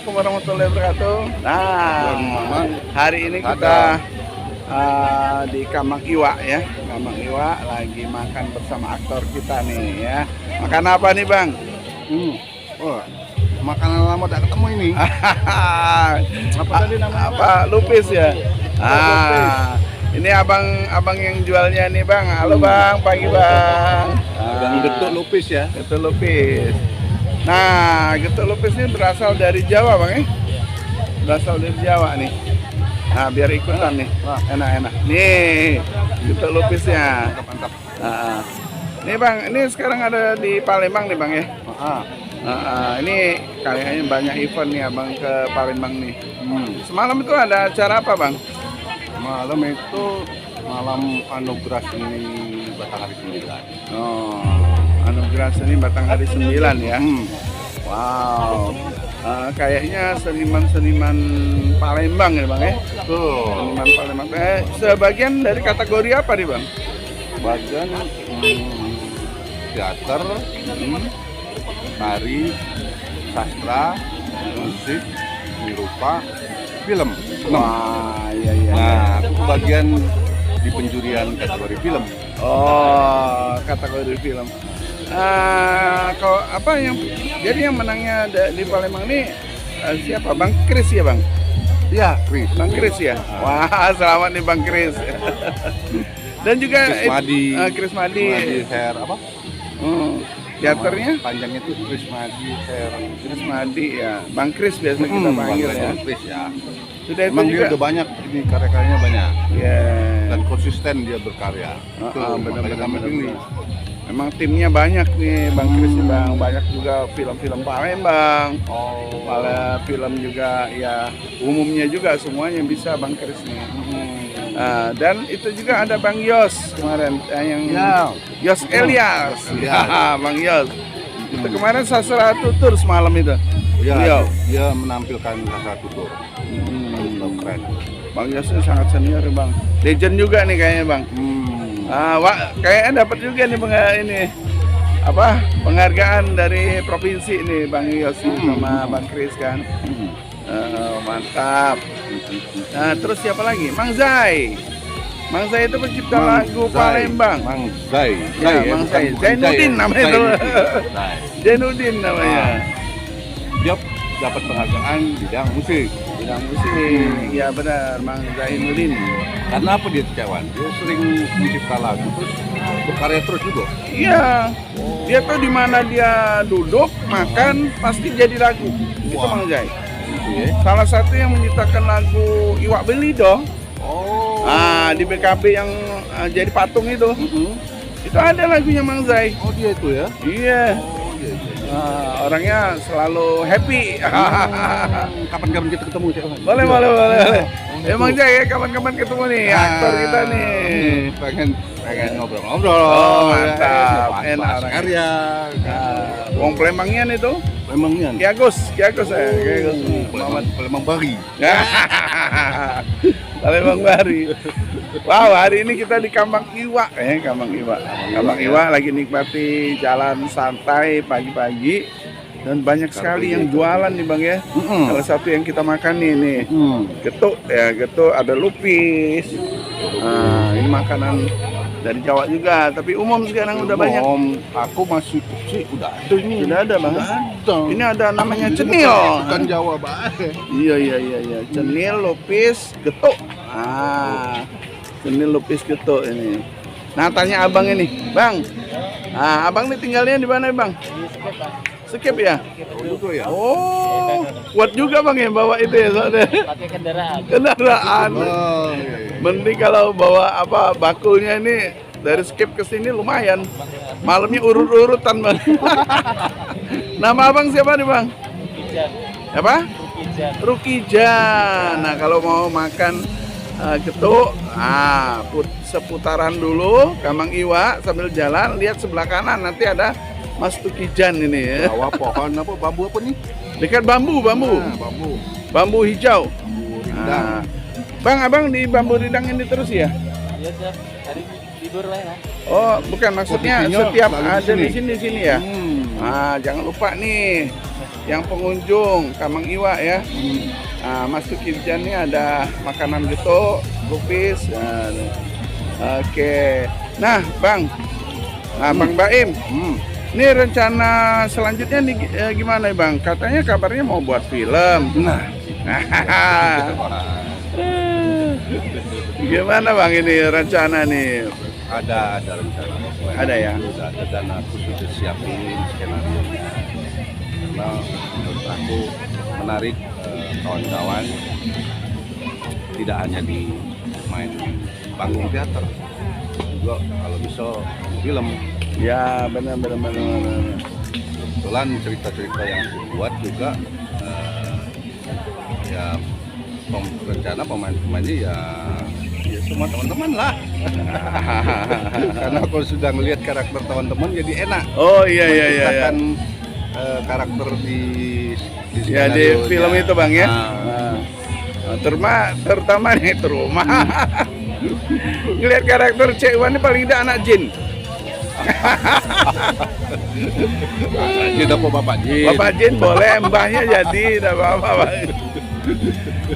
Assalamualaikum warahmatullahi wabarakatuh. Nah, hari ini kita di Kamang Iwa ya. Kamang Iwa lagi makan bersama aktor kita nih ya. Makan apa nih Bang? Oh, makanan lama tak ketemu ini. Apa tadi namanya? Apa? Lupis ya? Ini abang yang jualnya nih Bang. Halo Bang, pagi Bang. Getuk lupis ya. Getuk lupis. Nah, getuk lupis ini berasal dari Jawa Bang ya? Berasal dari Jawa nih. Nah, biar ikutan nih. Wah, enak-enak. Nih, getuk lupisnya. Mantap. Nih Bang, ini sekarang ada di Palembang nih Bang ya? Ini kayaknya banyak event nih Abang ke Palembang nih. Semalam itu ada acara apa Bang? Malam itu malam anugerah seni Batanghari 9. Oh, anugerah seni Batanghari 9 ya. Wow. Kayaknya seniman-seniman Palembang ya Bang ya? Betul. Seniman Palembang. Sebagian dari kategori apa nih Bang? Bagian teater, tari, sastra, musik, seni rupa, film. Wah, iya. Nah, aku kebagian di penjurian kategori film. Oh, kategori film. Kalau apa yang jadi yang menangnya di Palembang ini siapa? Bang Kris ya Bang? Ya, Kris. Bang Kris ya. Wah, selamat nih Bang Kris. Dan juga Kris Madi. Hair apa? Teaternya? Panjangnya itu Kris Madi Hair. Kris Madi ya. Bang Kris biasa kita panggil ya. Kris ya. Sudah itu Emang juga dia udah banyak ini karya-karyanya banyak. Yeah. Dan konsisten dia berkarya. Benar-benar. Memang timnya banyak nih Bang Kris nih Bang, banyak juga film-film Palembang. Film juga ya umumnya juga semuanya bisa Bang Kris nih. Dan itu juga ada Bang Yos kemarin yang Yos Elias. Bang Yos. Itu kemarin sastra tutur semalam itu. Iya, dia menampilkan sastra tutur. Keren. Bang Yos itu sangat senior Bang. Legend juga nih kayaknya Bang. Kayaknya dapat juga nih penghargaan dari provinsi nih Bang Yos sama Bang Kris kan. Mantap. Nah, terus siapa lagi? Mang Zai. Mang Zai itu pencipta lagu Palembang. Mang Zai. Mang Zai. Zainuddin namanya itu. Zainuddin namanya. Dia dapat penghargaan bidang musik. Iya benar, Mang Zainuddin. Karena apa dia kecewan? Dia sering mencipta lagu terus berkarya terus juga. Iya. Dia tuh di mana dia duduk makan pasti jadi lagu. Itu Mang Zai. Salah satu yang menciptakan lagu Iwak Beli dong. Di BKB yang jadi patung itu. Itu ada lagunya Mang Zai. Oh dia itu ya? Iya. Orangnya selalu happy. Kapan-kapan kita ketemu sih? Boleh. Emang Jai ya kapan-kapan ketemu nih aktor kita nih. Pengen ngobrol-ngobrol. Mantap. Enak orang. Karya. Wong Palembangian itu. Palembangian. Ki Agus Palembang Bari. Palembang Bari. Wow, hari ini kita di Kamang Iwa ya, Kamang Iwa lagi nikmati jalan santai pagi-pagi dan banyak sekali yang jualan nih Bang ya. Salah satu yang kita makan nih getuk ya, getuk ada lupis. Ini makanan dari Jawa juga, tapi umum sekarang udah banyak. Aku masih kecil udah ada ini. Sudah ada Bang. Ini ada namanya cenil. Bukan Jawa Bang. Iya. Cenil, lupis, getuk. Cenil, lupis, getuk ini. Nah, tanya abang ini, Bang. Abang nih tinggalnya di mana, Bang? Skip ya? Oh, kuat juga Bang ya bawa itu ya soalnya. Pakai kendaraan. Mending kalau bawa bakulnya ini dari Skip ke sini lumayan. Malamnya urut-urutan Bang. Nama abang siapa nih Bang? Rukijan. Apa? Rukijan. Nah, kalau mau makan getuk, seputaran dulu Kamang Iwa sambil jalan lihat sebelah kanan nanti ada Mas Rukijan ini ya. Bawah pohon apa bambu apa nih? Dekat bambu. Bambu hijau. Bang, abang di bambu rindang ini terus ya? Iya, Chef. Hari libur lah ya. Oh, bukan maksudnya Posisinya setiap selalu ada di di sini ya? Jangan lupa nih yang pengunjung Kamang Iwa ya. Masuk Kirjan nih ada makanan geto, kupis. Oke. Nah, Bang. Bang Baim. Ini rencana selanjutnya nih gimana ya, Bang? Katanya kabarnya mau buat film. Nah, Gimana Bang ini rencana nih? ada rencana. Ada ya? Udah ada dana khusus disiapin skenario. Karena menurut aku menarik kawan-kawan tidak hanya di main panggung teater, juga kalau bisa film. Ya, benar. Kebetulan cerita-cerita yang dibuat juga ya rencana pemain-pemainnya ya semua teman-teman lah. Karena aku sudah melihat karakter teman-teman jadi enak. Oh iya. Menciptakan karakter di Ya di skenario-nya. film itu Bang ya. Nah, Terutama nih Teruma. Ngelihat karakter Cek Wan ini paling tidak anak jin. Jin apa Bapak Jin? Bapak jin boleh, mbahnya jadi, tidak apa-apa Bang.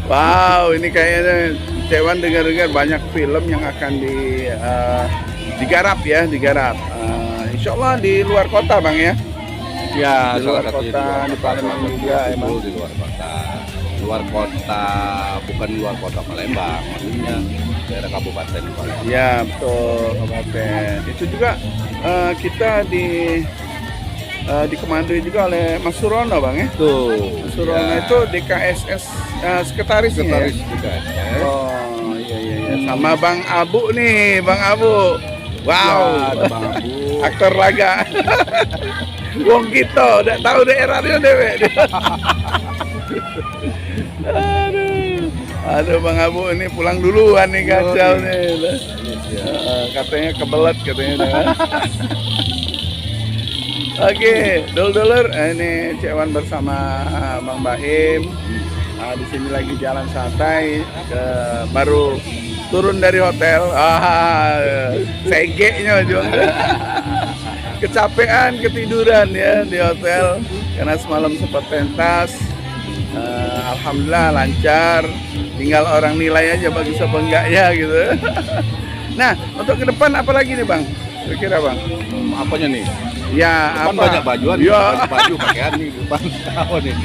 Wow, ini kayaknya Cek Wan dengar-dengar banyak film yang akan digarap. Insya Allah di luar kota Bang ya. Ya, Di luar kota, di Palembang juga emang. Di luar kota. Luar kota, bukan luar kota Palembang, maksudnya daerah Kabupaten Palembang. Ya betul Kabupaten. Itu juga kita dikomandoi juga oleh Mas Surono Bang ya. Tuh. Mas Surono itu DKSS sekretarisnya ya? Sekretaris juga. Oh iya. Sama Bang Abu nih, Bang Abu. Wow, Ya, ada Bang Abu. aktor laga. Wong kita udah tahu daerahnya dewe. Aduh Bang Abu ini pulang duluan nih kacau nih. Katanya kebelet katanya. Oke, dulur ini Cek Wan bersama Bang Baim. Di sini lagi jalan santai, baru turun dari hotel. Segeknya juga. Kecapean, ketiduran ya di hotel karena semalam sempat pentas. Alhamdulillah lancar. Tinggal orang nilai aja bagus apa enggaknya gitu. Nah, untuk ke depan apa lagi nih Bang? Kira-kira Bang? Apanya nih? Ya, Depan apa? banyak bajuan, Ya. banyak baju pakaian nih depan. Apa nih?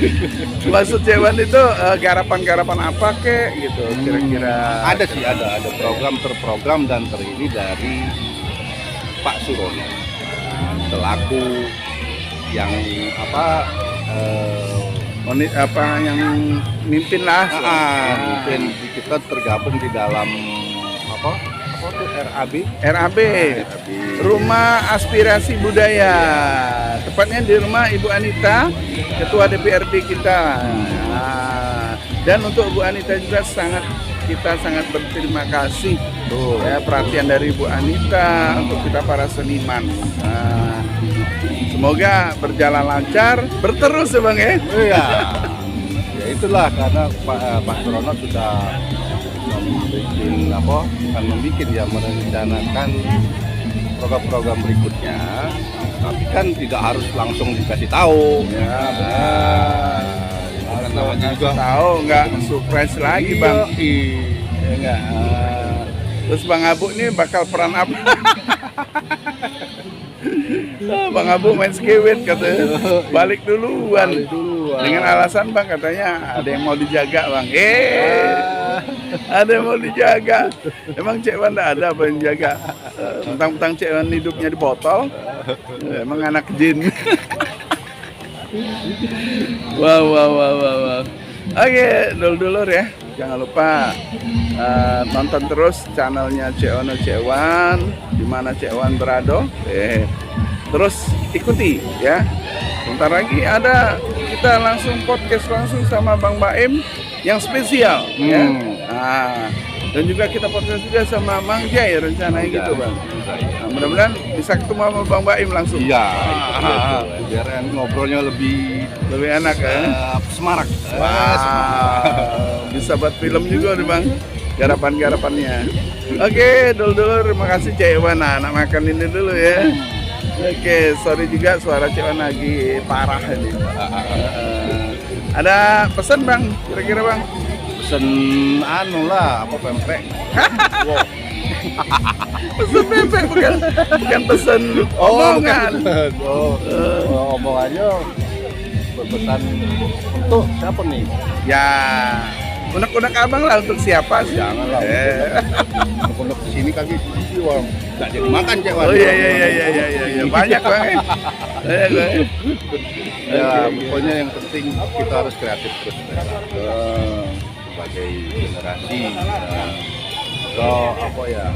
Maksud Cek Wan itu garapan-garapan apa kek gitu kira-kira? Ada sih, ada program dan terdiri dari Pak Surono selaku yang Yang mimpin lah. mungkin kita tergabung di dalam apa tuh RAB RAB, Rumah Aspirasi Budaya, tepatnya di rumah Ibu Anita, Ketua DPRD kita. Dan untuk Bu Anita juga kita sangat berterima kasih ya perhatian dari Bu Anita untuk kita para seniman. Semoga berjalan lancar, berterus ya Bang ya. Iya. Ya itulah karena Pak Surono sudah merencanakan program-program berikutnya, tapi kan tidak harus langsung dikasih tahu. Ya, Kan namanya juga tahu nggak surprise lagi Bang. Ya enggak. Terus Bang Abu ini bakal peran apa? Bang Abu main skewet katanya. Balik duluan. Dengan alasan Bang katanya ada yang mau dijaga Bang. Ada yang mau dijaga. Emang Cek Wan enggak ada apa yang jaga? Tentang Cek Wan hidupnya di botol. Emang anak jin. Wow. Oke, dulur ya. Jangan lupa nonton terus channelnya Cek Wan, di mana Cek Wan berada. Terus ikuti ya. Sebentar lagi ada kita langsung podcast langsung sama Bang Baim yang spesial ya. Dan juga kita podcast juga sama Mang Jai rencananya gitu Bang. Mudah-mudahan bisa ketemu sama Bang Baim langsung. Iya, biar ngobrolnya lebih enak ya. Semarak. Bisa buat film juga nih Bang. Garapan-garapannya. Oke, dulur terima kasih Cek Wan. Anak makan ini dulu ya. Oke, sorry juga suara Cek Wan lagi parah ini. Ada pesan bang, kira-kira bang? Pesen anu lah, apa pempek. Wow. Pesan pempek bukan pesan omongan. Omongannya berpesan untuk siapa nih? Ya, unek-unek abang lah untuk siapa sih? Jangan lah. Untuk kesini kaki sih orang nggak jadi makan cek. Oh iya, banyak bang. Banyak bang. Ya, pokoknya yang penting kita harus kreatif terus sebagai generasi. Kalau apa ya,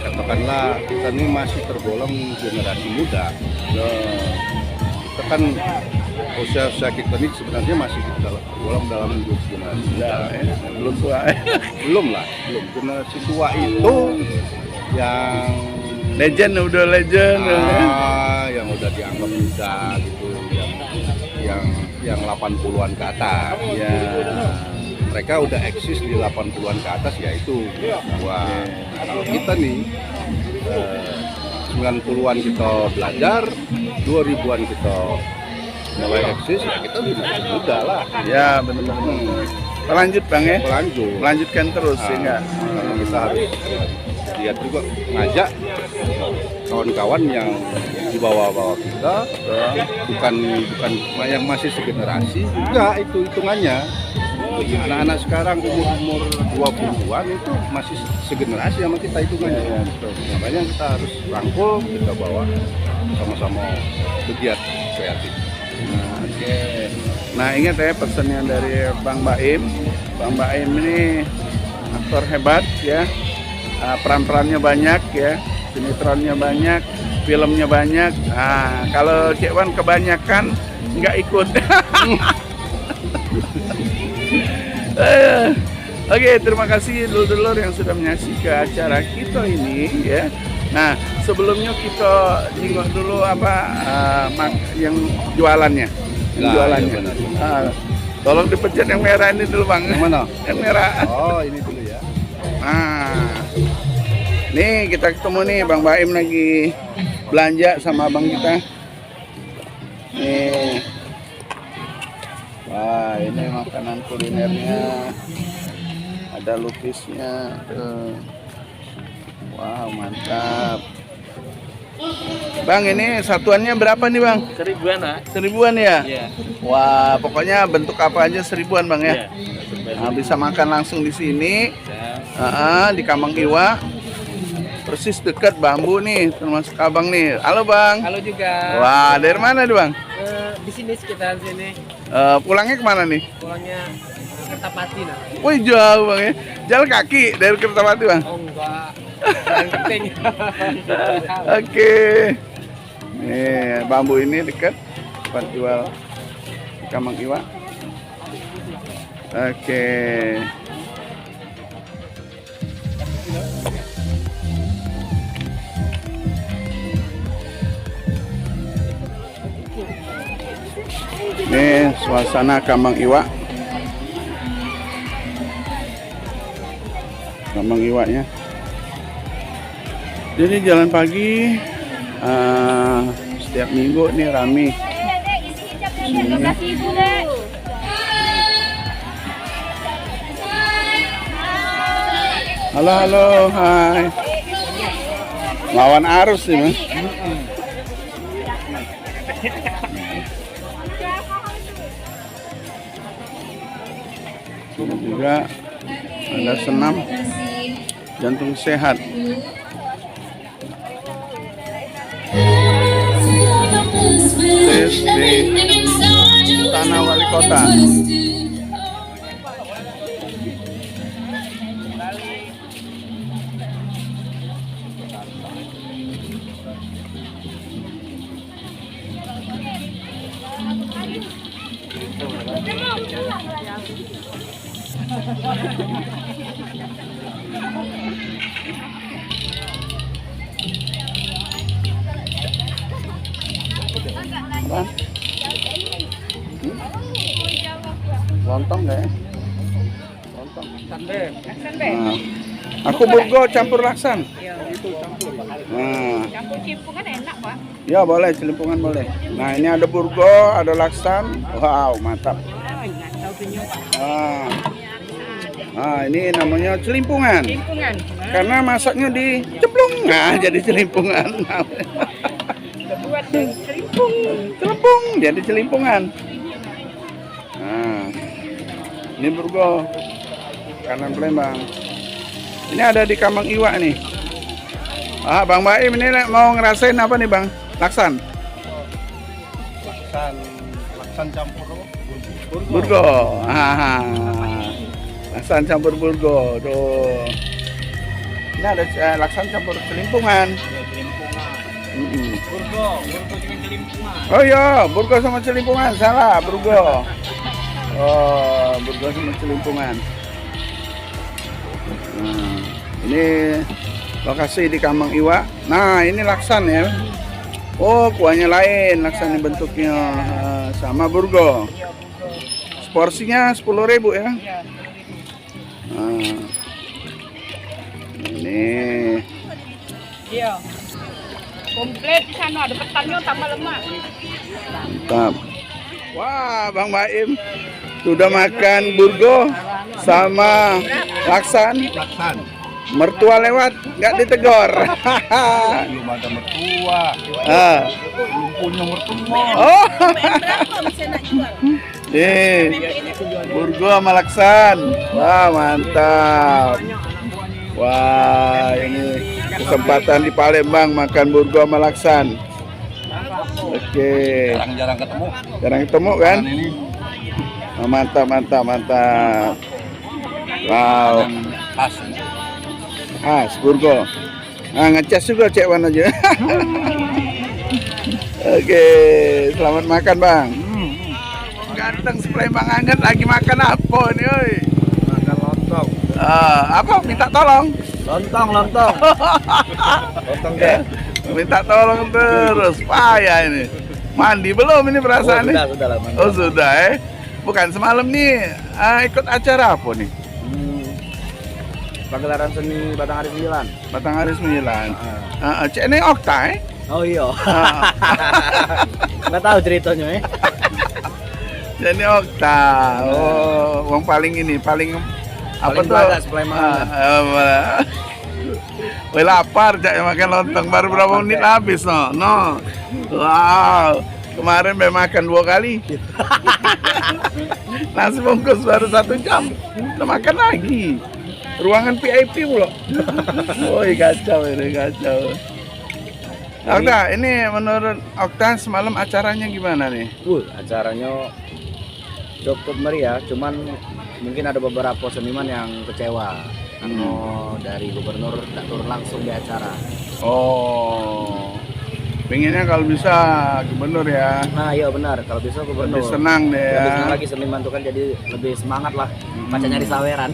katakanlah kita ini masih tergolong generasi muda. Kita kan usia kita ini sebenarnya masih tergolong dalam generasi muda. Belum tua. Belum lah, belum. Generasi tua itu yang Legend, udah legend. yang udah dianggap muda gitu, yang 80-an ke atas. Ya. Mereka udah eksis di 80-an ke atas, yaitu gua. Kalau kita nih 90-an kita belajar, 2000-an kita mulai eksis, ya kita udah masih muda lah. Ya benar-benar. Lanjut bang ya. Lanjut. Lanjutkan terus ya enggak. Karena kita harus lihat juga, ngajak kawan-kawan yang di bawah-bawah kita, bukan yang masih segenerasi juga itu hitungannya. Anak-anak sekarang umur 20-an itu masih segenerasi sama kita hitungannya. Makanya kita harus rangkul, kita bawa sama-sama bergiat kreatif. Oke. Nah ingat ya pesannya dari Bang Baim. Bang Baim ini aktor hebat ya. Peran-perannya banyak ya. Sinetronnya banyak, filmnya banyak. Nah kalau Cek Wan kebanyakan nggak ikut. Oke, terima kasih dulur-dulur yang sudah menyaksikan acara kita ini ya. Nah, sebelumnya kita jenguk dulu apa yang jualannya. Yang Nah, jualannya. iya benar. Tolong dipencet yang merah ini dulu, Bang. Yang mana? Yang merah. Oh, ini dulu ya. Nah. Nih, kita ketemu nih Bang Baim lagi belanja sama abang kita. Nih. Wah, ini makanan kulinernya. Ada lukisnya. Wow, mantap. Bang, ini satuannya berapa nih, Bang? 1000-an lah. 1000-an ya? Iya. Wah, pokoknya bentuk apa aja 1000-an, Bang ya? Iya. Nah, bisa makan langsung di sini. Bisa. Di Kamang Iwa. Persis dekat Bambu nih, termasuk abang nih. Halo, Bang. Halo juga. Wah, dari mana nih, Bang? Di sini sekitar sini. Pulangnya kemana nih? Pulangnya Kertapati nah. Wih, jauh, Bang ya. Jalan kaki dari Kertapati, Bang. Oh enggak. Yang penting. Oke. Nih, Bambu ini dekat tempat jual di Kamang Iwa. Oke. Ini suasana Kamang Iwa. Kamang Iwanya. Jadi jalan pagi setiap minggu nih rame. Sini. Halo, halo, hai. Lawan arus nih, Mas. Ini juga ada senam jantung sehat. Tes di Tanah Wali Kota. Bang. Lontong nggak ya? Lontong. Sampai. Nah, Aku burgo campur laksan. Ya. Nah, Campur cimpungan enak, Pak. ya boleh, celimpungan boleh. Nah, ini ada burgo, ada laksan. Wow, mantap. Oh, nggak tahu punya Pak. Nah, ini namanya celimpungan. Cimpungan. Karena masaknya diceplung, nah jadi celimpungan. Buat celimpung. Celempung, jadi celimpungan. Nah, ini burgo kanan Palembang. Ini ada di Kamang Iwa nih. Ah, Bang Baim ini mau ngerasain apa nih Bang? Laksan. Laksan campur Burgo. Ah, laksan campur burgo. Tuh. Ini ada laksan campur celimpungan. Mm-mm. Burgo dengan celimpungan. Oh iya, burgo sama celimpungan. Salah, burgo. Oh, burgo sama celimpungan. Nah, ini lokasi di Kamang Iwa. Nah, ini laksan ya. Oh, kuahnya lain, laksan yang bentuknya sama burgo. Porsinya 10.000 ya. Nah, ini Iya. Komplit di sana ada ketannya tambah lemak. mantap. Wah, Bang Baim sudah makan burgo sama laksan. laksan. Mertua lewat, nggak ditegor. Belum ada mertua. Ah. Belum punya mertua. Oh, burgo sama laksan. Wah, mantap. Wah, ini kesempatan di Palembang makan burgo sama laksan. Oke, Jarang-jarang ketemu. jarang ketemu kan? Ini Oh, mantap, mantap, mantap. Wow, khas. khas burgo. Nah, ngecas juga cek wan aja. Oke, selamat makan Bang. Ganteng Palembang anget lagi makan apa nih, oi? Makan lontong. Apa? Minta tolong. Lontong. Lontong deh. Minta tolong terus, payah ini. Mandi belum ini perasaan nih? Sudah lah. Oh sudah Bukan semalam nih ikut acara apa nih? Pagelaran seni Batanghari 9. Batanghari 9. Cek ini Okta Oh iya. Ah, Nggak tahu ceritanya Cek ini Okta. Oh, uang paling apa Paling tuh? bagas, Palembang. Wih lapar cak makan lontong baru berapa menit habis no. Wow. Kemarin saya makan 2 kali. Nasi bungkus baru 1 jam. Udah makan lagi. Ruangan VIP pula. Woi kacau ini kacau. Okta, ini menurut Okta semalam acaranya gimana nih? Acaranya cukup meriah, cuman mungkin ada beberapa seniman yang kecewa karena dari gubernur tak turun langsung di acara. Oh, pengennya kalau bisa gubernur ya. Nah iya benar, kalau bisa gubernur. Lebih senang deh ya. Lebih senang lagi seniman tuh kan jadi lebih semangat lah. Baca nyari saweran.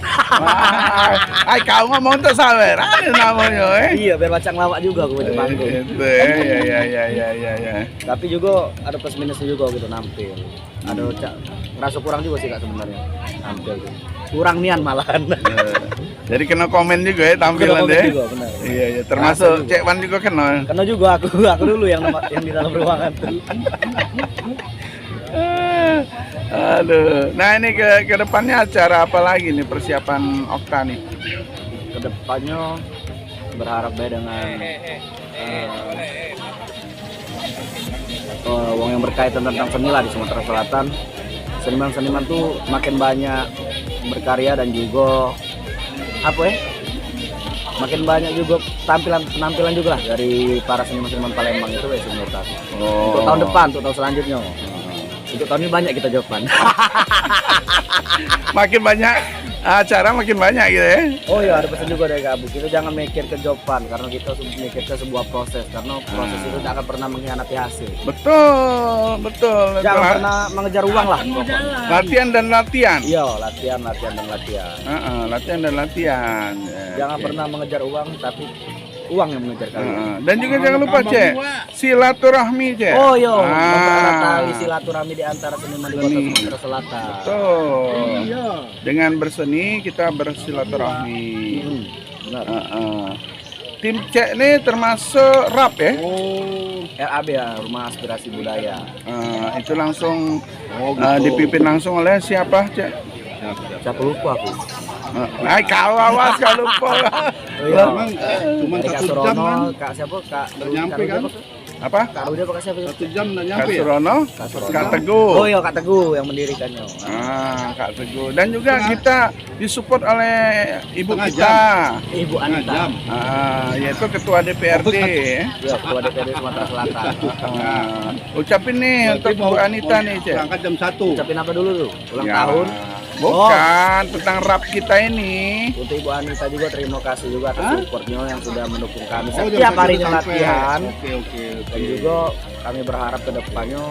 Ay, kau ngomong tuh sawer, ada namanya Iya, biar baca ngelawak juga aku di panggung. Itu ya. Tapi juga ada plus minusnya juga gitu nampil. Ada ngerasa kurang juga sih kak sebenarnya tampil gitu. Kurang nian malahan. Jadi kena komen juga ya tampilan Kena komen deh. juga, benar. Iya, termasuk Cek Wan juga kena. Karena juga aku dulu yang di dalam ruangan tuh. Aduh. Nah, ini ke depannya acara apa lagi nih persiapan Okta nih? Kedepannya berharap dengan uang yang berkaitan tentang seni lah di Sumatera Selatan. Seniman-seniman tuh makin banyak berkarya dan juga makin banyak juga penampilan juga lah dari para seniman-seniman Palembang itu menurut aku. Untuk tahun depan, untuk tahun selanjutnya. Untuk tahun ini banyak kita jawaban. Makin banyak acara makin banyak gitu ya. Oh iya, ada pesan juga dari Kak Abu. Kita jangan mikir ke jawaban karena kita mikir ke sebuah proses, karena proses itu tidak akan pernah mengkhianati hasil. Betul. Jangan pernah mengejar uang lah. Latihan dan latihan. Iya, latihan dan latihan. Latihan dan latihan. Jangan pernah mengejar uang, tapi uang yang mengejar kalian. Dan juga jangan lupa Cek, silaturahmi Cek. Oh iya, mempererat tali silaturahmi di antara seniman di Kota Sumatera Selatan. Betul. Dengan berseni kita bersilaturahmi. Benar. Tim C ini termasuk RAP ya? RAB ya, Rumah Aspirasi Budaya. Itu langsung gitu. dipimpin langsung oleh siapa, Cek? Siapa lupa aku. Kau awas kau lupa. Oh, iya. Cuman Dari Kak 1 jam Surono, kan? Kak siapa? Kak Nggak nyampe kan? Apa? Kak Rudi apa Kak siapa? 1 jam nggak Kak nyampe ya? Surono, Kak Surono. Kak Teguh. Oh iya Kak Teguh yang mendirikannya. Kak Teguh. Dan juga kita disupport oleh ibu Setengah kita, Ibu Setengah Anita. jam. yaitu Ketua DPRD. Iya, Ketua DPRD Sumatera Selatan. Ucapin nih untuk Nanti mau Bu Anita nih, Cek. berangkat jam 1. Ucapin apa dulu tuh? Ulang Ya, tahun. Bukan tentang rap kita ini. Untuk Ibu Anita juga terima kasih juga atas supportnya yang sudah mendukung kami Oh, setiap jam harinya 1 sampai. latihan. Oke. Dan juga kami berharap ke depannya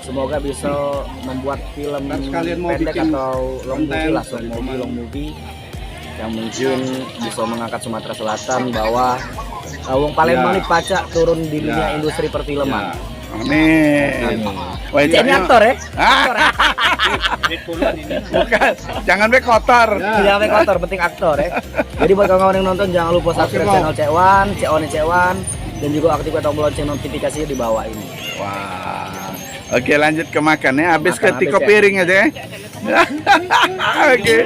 semoga bisa membuat film Kan sekalian mau pendek bikin atau long movie konten lah, dari pemain. long movie yang mungkin bisa mengangkat Sumatera Selatan bahwa Wong Palembang Ya. ini pacak turun di dunia Ya. industri perfilman. Amin. Wah, Cek ini aktor ya? Aktor ya? Bukan, jangan be kotor. Ya. Tidak sampai kotor, penting aktor ya. Jadi buat kawan-kawan yang nonton jangan lupa subscribe Bang. channel Cek1, Cek1, dan juga aktifkan tombol lonceng notifikasinya di bawah ini. Wah. Oke, lanjut ke makan ya. Habis Makan, ketika habis ya. piring aja ya. Oke.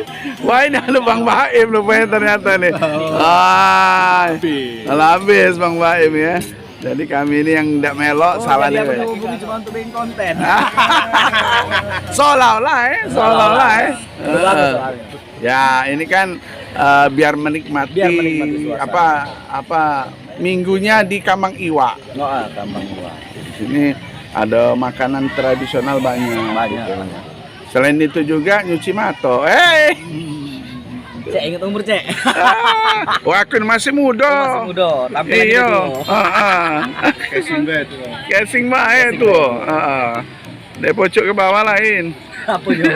Wah, ini ada Bang Baim rupanya ternyata nih. Habis Bang Baim ya. Jadi kami ini yang tidak melok salah jadi nih. aku Be. hubungi cuma untuk bikin konten. Seolah-olah ya, seolah-olah ya. Bagus soalnya. Ya, ini kan biar menikmati, Biar menikmati suasana. apa minggunya di Kamang Iwa. Oh, gampang gua. Di sini ada makanan tradisional banyak. Banyak. Selain itu juga nyuci mato. Cek ingat umur Cek. Wah, aku masih muda. Masih muda, tampilan Iya. gitu. Casing bed. Casing bae tuh. Dia pocok ke bawah lain. Apa juga?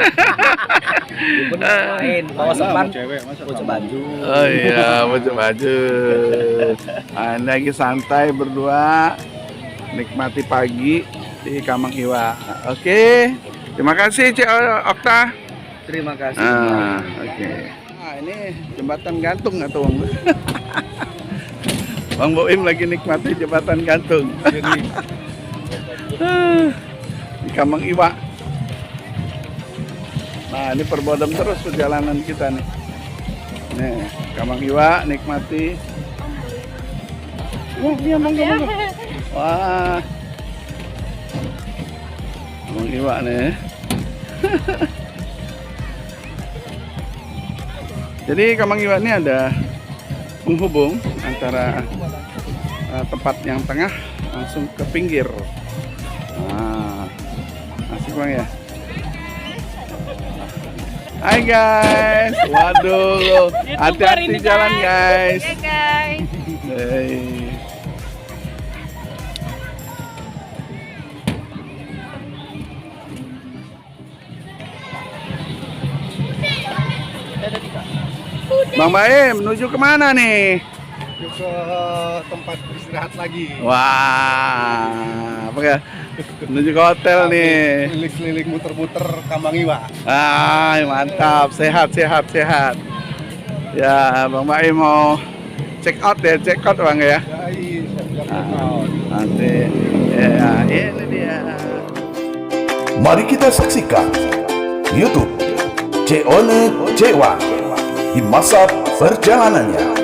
Main bawa sepan, Cewek masa bocah baju. Oh iya, pocok baju. Ini lagi santai berdua, nikmati pagi di Kamang Iwa. Oke, terima kasih Cik Okta. Terima kasih. Oke. Nah, ini jembatan gantung atau Bang? Bang Boim lagi nikmati jembatan gantung. Di Kamang Iwa. Nah, ini perbodem terus perjalanan kita nih. Nih, Kamang Iwa nikmati. Wah, dia monggo. Wah. Kamang Iwa nih. Jadi Kamang Iwa ini ada penghubung antara tempat yang tengah langsung ke pinggir. Nah, asik Bang ya. Hai guys, waduh, hati-hati jalan guys. Oke guys. Hey. Bang Baim, menuju kemana nih? Ke tempat istirahat lagi. Wah, apa ya? Menuju ke hotel nih. Keliling-keliling muter-muter Kamang Iwa. Mantap, sehat. Ya, Bang Baim mau check out ya, check out Bang ya. Nanti, ya ini dia. Mari kita saksikan YouTube Ceone Cewa di masa perjalanannya.